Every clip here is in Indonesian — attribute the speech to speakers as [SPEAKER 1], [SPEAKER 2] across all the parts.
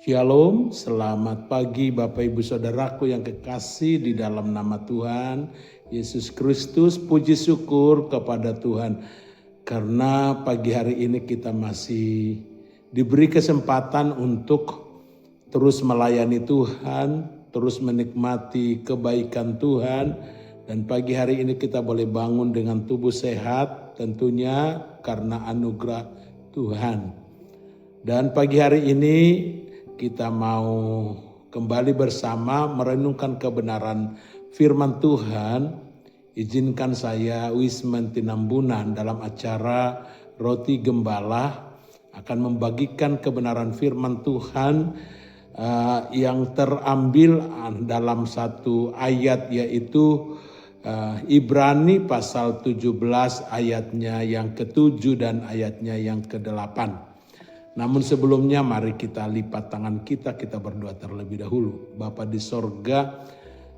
[SPEAKER 1] Shalom, selamat pagi Bapak Ibu Saudaraku yang kekasih di dalam nama Tuhan Yesus Kristus. Puji syukur kepada Tuhan karena pagi hari ini kita masih diberi kesempatan untuk terus melayani Tuhan, terus menikmati kebaikan Tuhan. Dan pagi hari ini kita boleh bangun dengan tubuh sehat tentunya karena anugerah Tuhan. Dan pagi hari ini kita mau kembali bersama merenungkan kebenaran firman Tuhan. Izinkan saya Wisman Tinambunan dalam acara Roti Gembala akan membagikan kebenaran firman Tuhan yang terambil dalam satu ayat, yaitu Ibrani pasal 17 ayatnya yang ke-7 dan ayatnya yang ke-8. Namun sebelumnya mari kita lipat tangan kita berdoa terlebih dahulu. Bapa di sorga,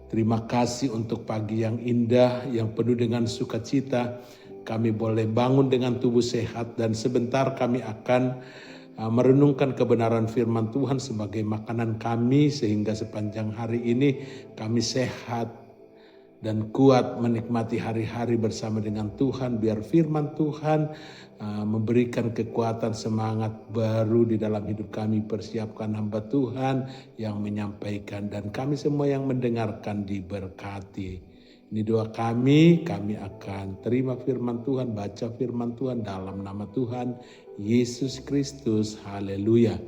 [SPEAKER 1] terima kasih untuk pagi yang indah, yang penuh dengan sukacita. Kami boleh bangun dengan tubuh sehat dan sebentar kami akan merenungkan kebenaran firman Tuhan sebagai makanan kami, sehingga sepanjang hari ini kami sehat dan kuat menikmati hari-hari bersama dengan Tuhan. Biar firman Tuhan memberikan kekuatan, semangat baru di dalam hidup kami. Persiapkan hamba Tuhan yang menyampaikan dan kami semua yang mendengarkan diberkati. Ini doa kami akan terima firman Tuhan, baca firman Tuhan dalam nama Tuhan Yesus Kristus. Haleluya.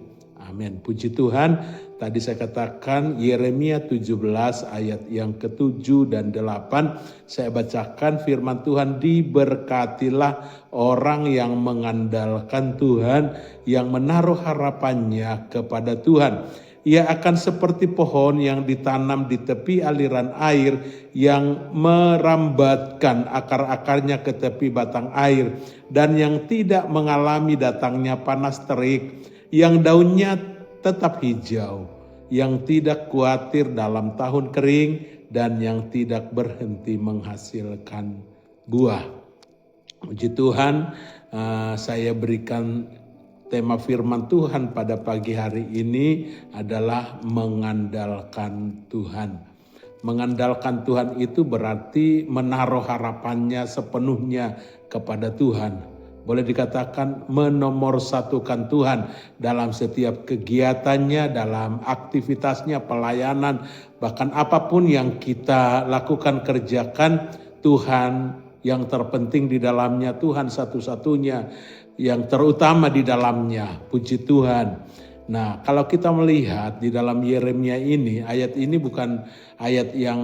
[SPEAKER 1] Amin. Puji Tuhan. Tadi saya katakan Yeremia 17 ayat yang ke-7 dan 8. Saya bacakan firman Tuhan, diberkatilah orang yang mengandalkan Tuhan, yang menaruh harapannya kepada Tuhan. Ia akan seperti pohon yang ditanam di tepi aliran air, yang merambatkan akar-akarnya ke tepi batang air, dan yang tidak mengalami datangnya panas terik, yang daunnya tetap hijau, yang tidak khawatir dalam tahun kering, dan yang tidak berhenti menghasilkan buah. Puji Tuhan, saya berikan tema firman Tuhan pada pagi hari ini adalah mengandalkan Tuhan. Mengandalkan Tuhan itu berarti menaruh harapannya sepenuhnya kepada Tuhan. Boleh dikatakan menomorsatukan Tuhan dalam setiap kegiatannya, dalam aktivitasnya, pelayanan, bahkan apapun yang kita lakukan, kerjakan, Tuhan yang terpenting di dalamnya, Tuhan satu-satunya yang terutama di dalamnya. Puji Tuhan. Nah, kalau kita melihat di dalam Yeremia ini, ayat ini bukan ayat yang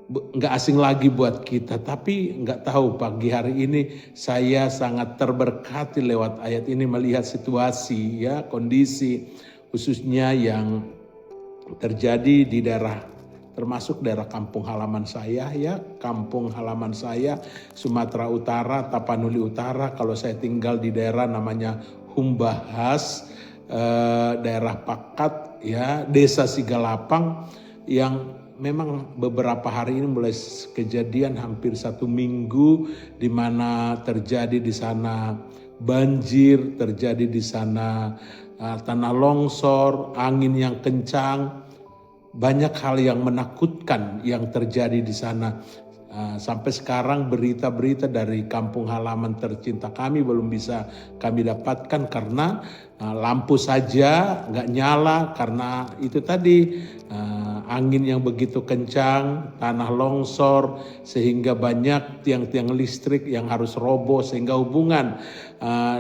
[SPEAKER 1] nggak asing lagi buat kita, tapi nggak tahu pagi hari ini saya sangat terberkati lewat ayat ini melihat situasi, ya, kondisi khususnya yang terjadi di daerah, termasuk daerah kampung halaman saya, ya, kampung halaman saya Sumatera Utara, Tapanuli Utara. Kalau saya tinggal di daerah namanya Humbahas, daerah Pakat, ya, Desa Sigalapang, yang memang beberapa hari ini mulai kejadian hampir 1 minggu di mana terjadi di sana banjir, terjadi di sana tanah longsor, angin yang kencang, banyak hal yang menakutkan yang terjadi di sana. Sampai sekarang berita-berita dari kampung halaman tercinta kami belum bisa kami dapatkan karena lampu saja nggak nyala karena itu tadi angin yang begitu kencang, tanah longsor, sehingga banyak tiang-tiang listrik yang harus roboh, sehingga hubungan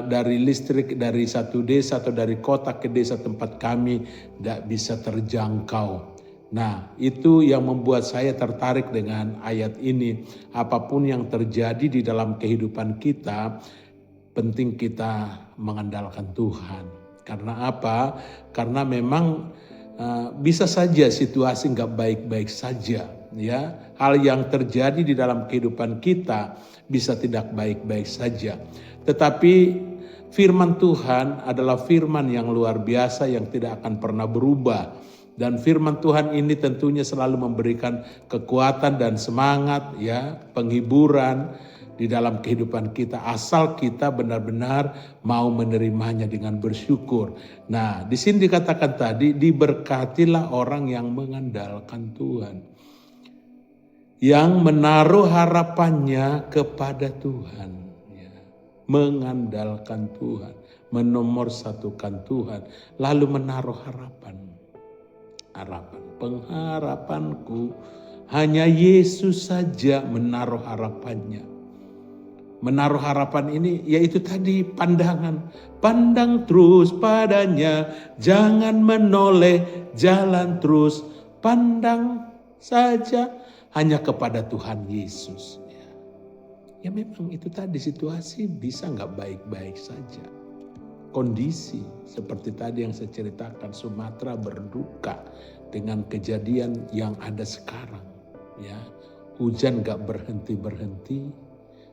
[SPEAKER 1] dari listrik dari satu desa atau dari kota ke desa tempat kami tidak bisa terjangkau. Nah, itu yang membuat saya tertarik dengan ayat ini. Apapun yang terjadi di dalam kehidupan kita, penting kita mengandalkan Tuhan. Karena apa? Karena memang bisa saja situasi nggak baik-baik saja, ya. Hal yang terjadi di dalam kehidupan kita bisa tidak baik-baik saja. Tetapi firman Tuhan adalah firman yang luar biasa yang tidak akan pernah berubah. Dan firman Tuhan ini tentunya selalu memberikan kekuatan dan semangat, ya, penghiburan, di dalam kehidupan kita, asal kita benar-benar mau menerimanya dengan bersyukur. Nah, di sini dikatakan tadi, diberkatilah orang yang mengandalkan Tuhan, yang menaruh harapannya kepada Tuhan, ya. Mengandalkan Tuhan, menomorsatukan Tuhan, lalu menaruh harapan. Pengharapanku hanya Yesus saja, menaruh harapannya. Menaruh harapan ini yaitu tadi pandangan. Pandang terus padanya, jangan menoleh, jalan terus. Pandang saja hanya kepada Tuhan Yesus. Ya memang itu tadi, situasi bisa nggak baik-baik saja. Kondisi seperti tadi yang saya ceritakan, Sumatera berduka dengan kejadian yang ada sekarang. Ya, hujan nggak berhenti-berhenti.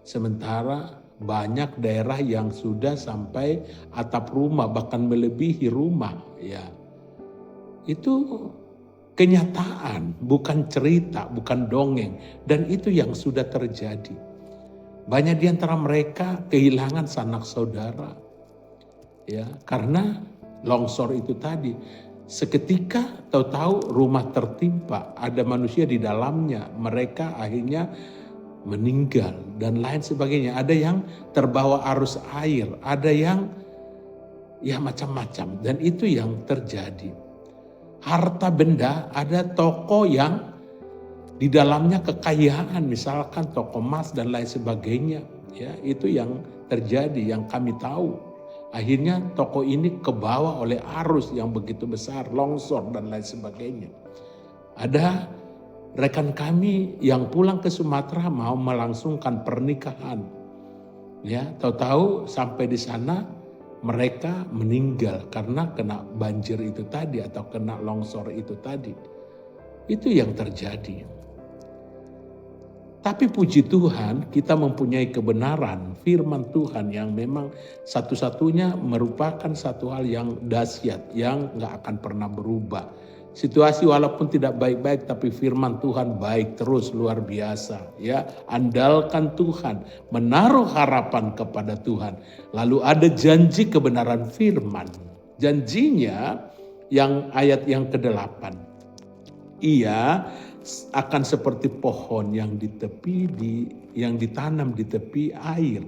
[SPEAKER 1] Sementara banyak daerah yang sudah sampai atap rumah, bahkan melebihi rumah. Ya, itu kenyataan, bukan cerita, bukan dongeng. Dan itu yang sudah terjadi. Banyak di antara mereka kehilangan sanak saudara. Ya, karena longsor itu tadi. Seketika tahu-tahu rumah tertimpa, ada manusia di dalamnya. Mereka akhirnya meninggal dan lain sebagainya. Ada yang terbawa arus air, ada yang ya macam-macam, dan itu yang terjadi. Harta benda, ada toko yang di dalamnya kekayaan, misalkan toko emas dan lain sebagainya. Ya, itu yang terjadi, yang kami tahu. Akhirnya toko ini kebawa oleh arus yang begitu besar, longsor dan lain sebagainya. Ada rekan kami yang pulang ke Sumatera mau melangsungkan pernikahan. Ya, tahu-tahu sampai di sana mereka meninggal karena kena banjir itu tadi atau kena longsor itu tadi. Itu yang terjadi. Tapi puji Tuhan, kita mempunyai kebenaran firman Tuhan yang memang satu-satunya merupakan satu hal yang dahsyat, yang gak akan pernah berubah. Situasi walaupun tidak baik-baik, tapi firman Tuhan baik terus, luar biasa. Ya, andalkan Tuhan, menaruh harapan kepada Tuhan. Lalu ada janji kebenaran firman. Janjinya yang ayat yang ke-8. Ia akan seperti pohon yang yang ditanam di tepi air.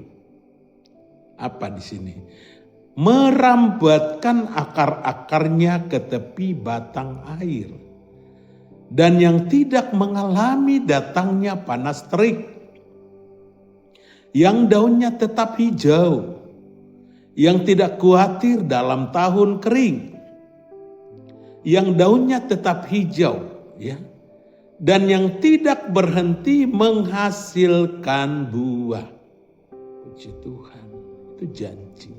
[SPEAKER 1] Apa di sini? Merambatkan akar-akarnya ke tepi batang air, dan yang tidak mengalami datangnya panas terik, yang daunnya tetap hijau, yang tidak khawatir dalam tahun kering, yang daunnya tetap hijau, ya, dan yang tidak berhenti menghasilkan buah. Puji Tuhan, itu janji.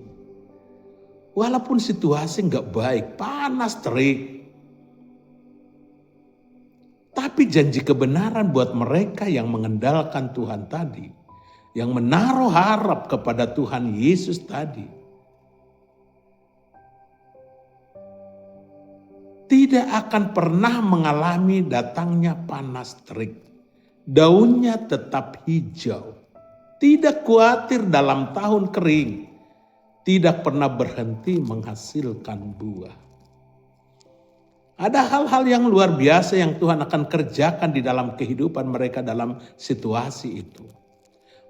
[SPEAKER 1] Walaupun situasi nggak baik, panas terik, tapi janji kebenaran buat mereka yang mengandalkan Tuhan tadi, yang menaruh harap kepada Tuhan Yesus tadi, tidak akan pernah mengalami datangnya panas terik. Daunnya tetap hijau, tidak khawatir dalam tahun kering, tidak pernah berhenti menghasilkan buah. Ada hal-hal yang luar biasa yang Tuhan akan kerjakan di dalam kehidupan mereka dalam situasi itu.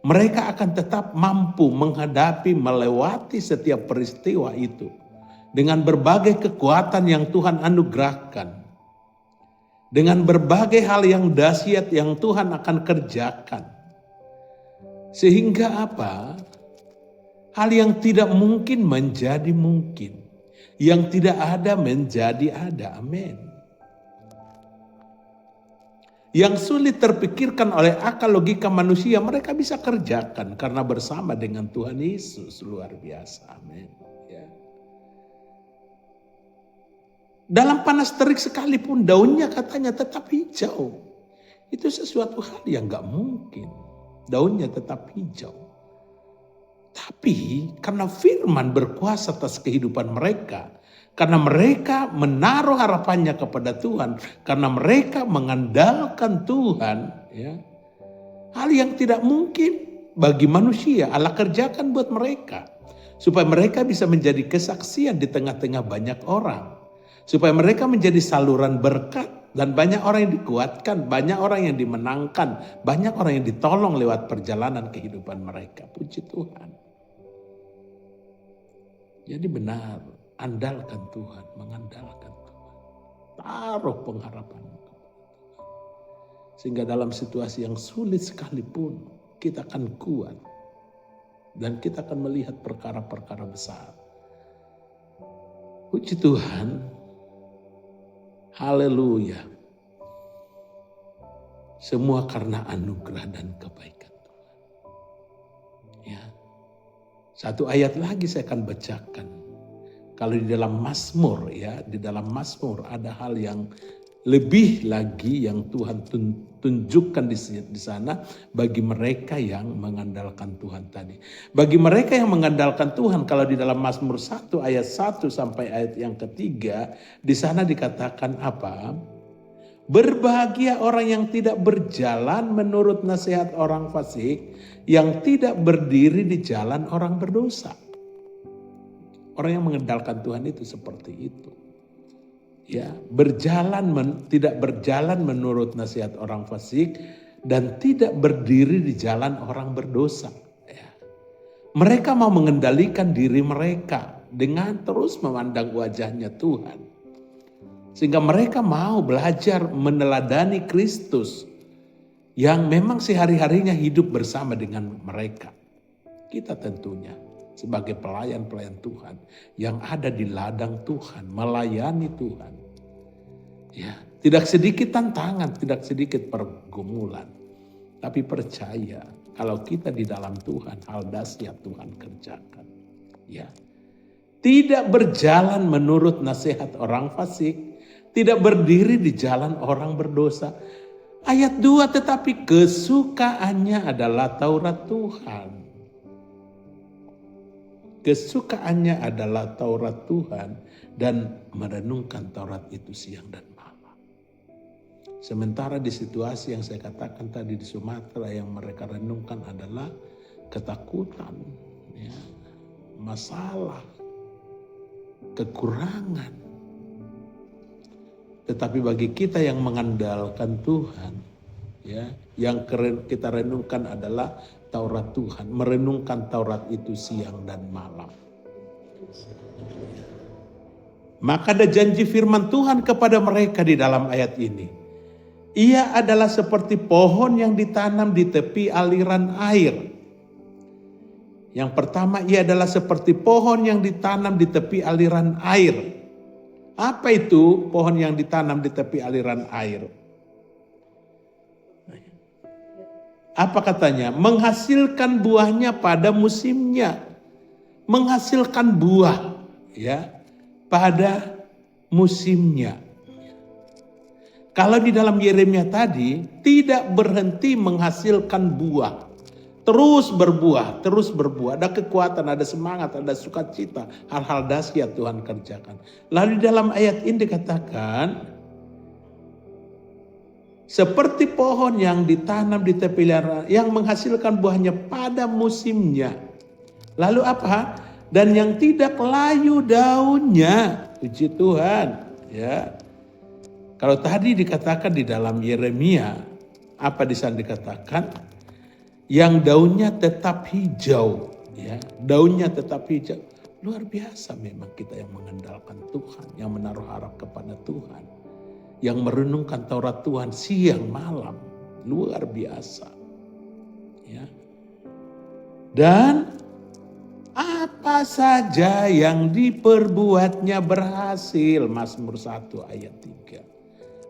[SPEAKER 1] Mereka akan tetap mampu menghadapi, melewati setiap peristiwa itu dengan berbagai kekuatan yang Tuhan anugerahkan. Dengan berbagai hal yang dahsyat yang Tuhan akan kerjakan. Sehingga apa? Hal yang tidak mungkin menjadi mungkin. Yang tidak ada menjadi ada. Amin. Yang sulit terpikirkan oleh akal logika manusia, mereka bisa kerjakan karena bersama dengan Tuhan Yesus. Luar biasa. Amin. Ya. Dalam panas terik sekalipun daunnya katanya tetap hijau. Itu sesuatu hal yang gak mungkin. Daunnya tetap hijau. Tapi karena firman berkuasa atas kehidupan mereka, karena mereka menaruh harapannya kepada Tuhan, karena mereka mengandalkan Tuhan, ya, hal yang tidak mungkin bagi manusia, Allah kerjakan buat mereka. Supaya mereka bisa menjadi kesaksian di tengah-tengah banyak orang. Supaya mereka menjadi saluran berkat. Dan banyak orang yang dikuatkan, banyak orang yang dimenangkan, banyak orang yang ditolong lewat perjalanan kehidupan mereka. Puji Tuhan. Jadi benar, andalkan Tuhan, mengandalkan Tuhan. Taruh pengharapan. Sehingga dalam situasi yang sulit sekalipun kita akan kuat. Dan kita akan melihat perkara-perkara besar. Puji Tuhan. Haleluya. Semua karena anugerah dan kebaikan Tuhan. Ya. Satu ayat lagi saya akan bacakan. Kalau di dalam Mazmur ya, di dalam Mazmur ada hal yang lebih lagi yang Tuhan tunjukkan di sana bagi mereka yang mengandalkan Tuhan tadi. Bagi mereka yang mengandalkan Tuhan, kalau di dalam Mazmur 1 ayat 1 sampai ayat yang ketiga, di sana dikatakan apa? Berbahagia orang yang tidak berjalan menurut nasihat orang fasik, yang tidak berdiri di jalan orang berdosa. Orang yang mengandalkan Tuhan itu seperti itu. Ya, tidak berjalan menurut nasihat orang fasik dan tidak berdiri di jalan orang berdosa. Ya. Mereka mau mengendalikan diri mereka dengan terus memandang wajahnya Tuhan. Sehingga mereka mau belajar meneladani Kristus yang memang sehari-harinya hidup bersama dengan mereka. Kita tentunya sebagai pelayan-pelayan Tuhan yang ada di ladang Tuhan, melayani Tuhan. Ya, tidak sedikit tantangan, tidak sedikit pergumulan. Tapi percaya kalau kita di dalam Tuhan, hal dahsyat Tuhan kerjakan. Ya. Tidak berjalan menurut nasihat orang fasik, tidak berdiri di jalan orang berdosa. Ayat 2, tetapi kesukaannya adalah Taurat Tuhan. Kesukaannya adalah Taurat Tuhan dan merenungkan Taurat itu siang dan malam. Sementara di situasi yang saya katakan tadi di Sumatera yang mereka renungkan adalah ketakutan, ya, masalah, kekurangan. Tetapi bagi kita yang mengandalkan Tuhan, ya, yang kita renungkan adalah Taurat Tuhan, merenungkan Taurat itu siang dan malam. Maka ada janji firman Tuhan kepada mereka di dalam ayat ini. Ia adalah seperti pohon yang ditanam di tepi aliran air. Yang pertama, ia adalah seperti pohon yang ditanam di tepi aliran air. Apa itu pohon yang ditanam di tepi aliran air? Apa katanya? Menghasilkan buahnya pada musimnya. Menghasilkan buah ya pada musimnya. Kalau di dalam Yeremia tadi tidak berhenti menghasilkan buah. Terus berbuah, terus berbuah. Ada kekuatan, ada semangat, ada sukacita. Hal-hal dahsyat Tuhan kerjakan. Lalu di dalam ayat ini dikatakan, seperti pohon yang ditanam di tepi aliran yang menghasilkan buahnya pada musimnya. Lalu apa? Dan yang tidak layu daunnya. Puji Tuhan. Ya. Kalau tadi dikatakan di dalam Yeremia, apa di sana dikatakan? Yang daunnya tetap hijau. Ya. Daunnya tetap hijau. Luar biasa memang kita yang mengandalkan Tuhan, yang menaruh harap kepada Tuhan. Yang merenungkan Taurat Tuhan siang malam. Luar biasa. Ya. Dan apa saja yang diperbuatnya berhasil. Mazmur 1 ayat 3.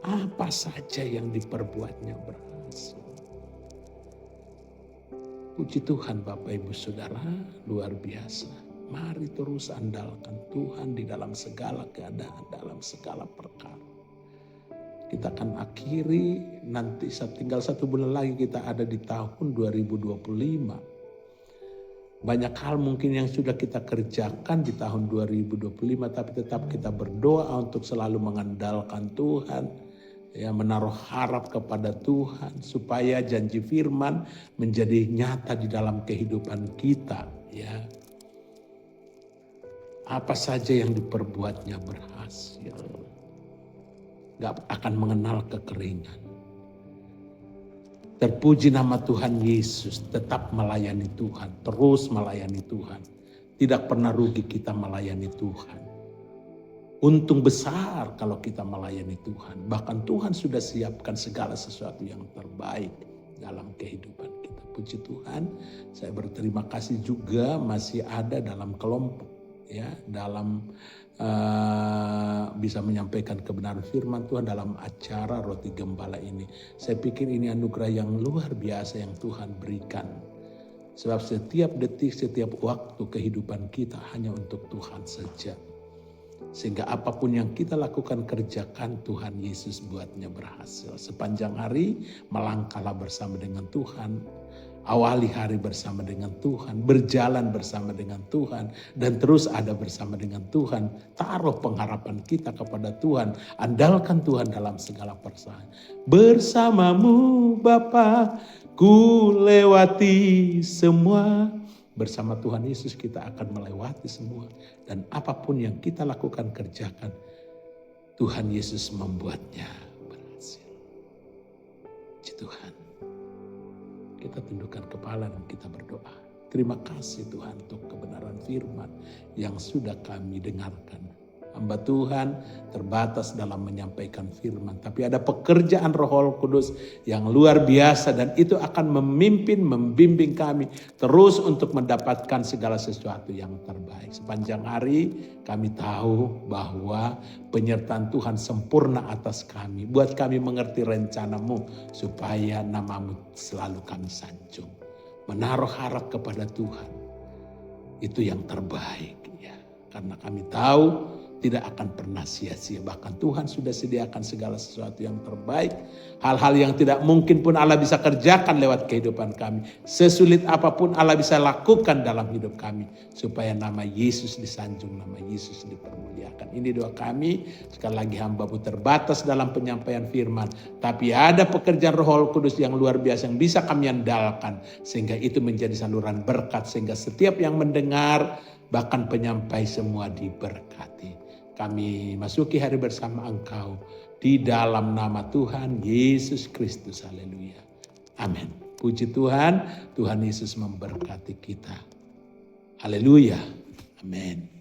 [SPEAKER 1] Apa saja yang diperbuatnya berhasil. Puji Tuhan Bapak Ibu Saudara, luar biasa. Mari terus andalkan Tuhan di dalam segala keadaan, dalam segala perkara. Kita akan akhiri nanti tinggal 1 bulan lagi kita ada di tahun 2025. Banyak hal mungkin yang sudah kita kerjakan di tahun 2025, tapi tetap kita berdoa untuk selalu mengandalkan Tuhan. Ya, menaruh harap kepada Tuhan supaya janji firman menjadi nyata di dalam kehidupan kita. Ya, apa saja yang diperbuatnya berhasil, gak akan mengenal kekeringan. Terpuji nama Tuhan Yesus, tetap melayani Tuhan, terus melayani Tuhan. Tidak pernah rugi kita melayani Tuhan. Untung besar kalau kita melayani Tuhan. Bahkan Tuhan sudah siapkan segala sesuatu yang terbaik dalam kehidupan kita. Puji Tuhan, saya berterima kasih juga masih ada dalam kelompok, ya, dalam bisa menyampaikan kebenaran firman Tuhan dalam acara Roti Gembala ini. Saya pikir ini anugerah yang luar biasa yang Tuhan berikan. Sebab setiap detik, setiap waktu kehidupan kita hanya untuk Tuhan saja. Sehingga apapun yang kita lakukan, kerjakan, Tuhan Yesus buatnya berhasil. Sepanjang hari melangkahlah bersama dengan Tuhan. Awali hari bersama dengan Tuhan, berjalan bersama dengan Tuhan, dan terus ada bersama dengan Tuhan. Taruh pengharapan kita kepada Tuhan, andalkan Tuhan dalam segala persoalan. Bersamamu Bapa, ku lewati semua. Bersama Tuhan Yesus kita akan melewati semua. Dan apapun yang kita lakukan, kerjakan, Tuhan Yesus membuatnya berhasil. Puji Tuhan. Kita tundukkan kepala dan kita berdoa. Terima kasih Tuhan untuk kebenaran firman yang sudah kami dengarkan. Hamba Tuhan terbatas dalam menyampaikan firman. Tapi ada pekerjaan Roh Kudus yang luar biasa. Dan itu akan memimpin, membimbing kami terus untuk mendapatkan segala sesuatu yang terbaik. Sepanjang hari kami tahu bahwa penyertaan Tuhan sempurna atas kami. Buat kami mengerti rencanamu supaya namamu selalu kami sanjung. Menaruh harap kepada Tuhan. Itu yang terbaik. Ya. Karena kami tahu tidak akan pernah sia-sia. Bahkan Tuhan sudah sediakan segala sesuatu yang terbaik. Hal-hal yang tidak mungkin pun Allah bisa kerjakan lewat kehidupan kami. Sesulit apapun Allah bisa lakukan dalam hidup kami. Supaya nama Yesus disanjung, nama Yesus dipermuliakan. Ini doa kami. Sekali lagi hamba-Mu terbatas dalam penyampaian firman. Tapi ada pekerjaan Roh Kudus yang luar biasa yang bisa kami andalkan. Sehingga itu menjadi saluran berkat. Sehingga setiap yang mendengar, bahkan penyampai semua diberkati. Kami masuki hari bersama Engkau di dalam nama Tuhan Yesus Kristus. Haleluya. Amin. Puji Tuhan, Tuhan Yesus memberkati kita. Haleluya. Amin.